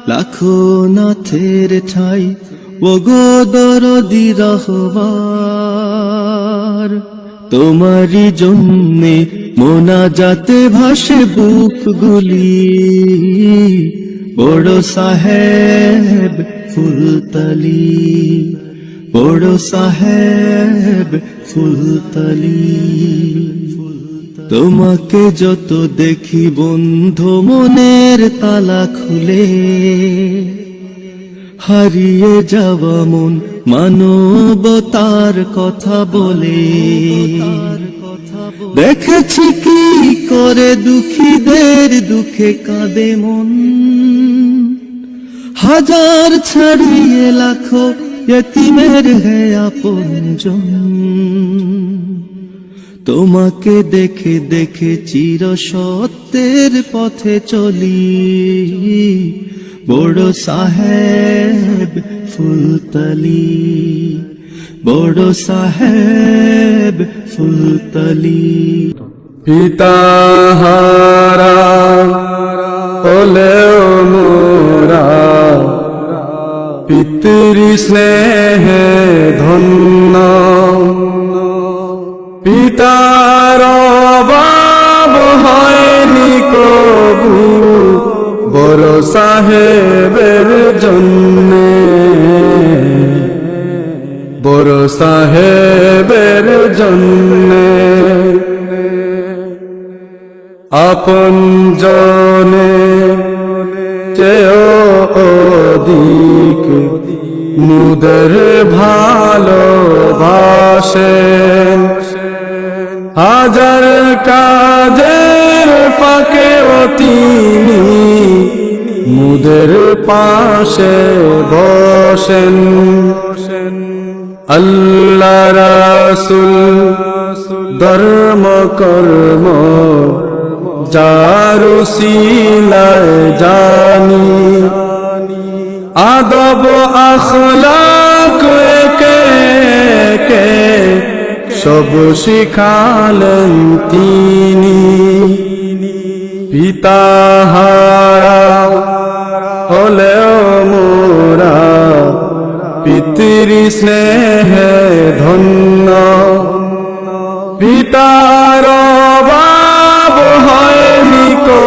লাখো নাথের ঠাই ওগো দরদি রহবার। তোমারই জন্যে মোনাজাতে ভাসে বুকগুলি, বড় সাহেব ফুলতলি, বড় সাহেব ফুলতলি। তোমাকে যত দেখি বন্ধু মনের তালা খুলে, হারিয়ে যাওয়া মন মানবতার কথা বলে। দেখেছি কি করে দুঃখীদের দুঃখে কাঁদে মন, হাজার ছাড়িয়ে লাখো ইতিমের হে আপনজন। তোমাকে দেখে দেখে চির সত্যের পথে চলি, বড় সাহেব ফুলতলি, বড় সাহেব ফুলতলি। পিতাহারা হলেও মোরা পিতৃ স্নেহে ধন্য, পিতার অভাব হয়নি কবু বড় সাহেবের জন্যে, বড় সাহেবের জন্যে। আপন জনে চেয়েও অধিক মুদের ভালোবাসেন, হাজার কাজের ফাঁকেও তিনি মুদের পাশে বসেন। আল্লাহ রাসূল ধর্ম কর্ম যার উসিলায় জানি, আদব আখলাক একে একে সব শিখালেন তিনি। পিতাহারা হলেও মোরা পিতৃ স্নেহে ধন্য, পিতার অভাব হয়নি কো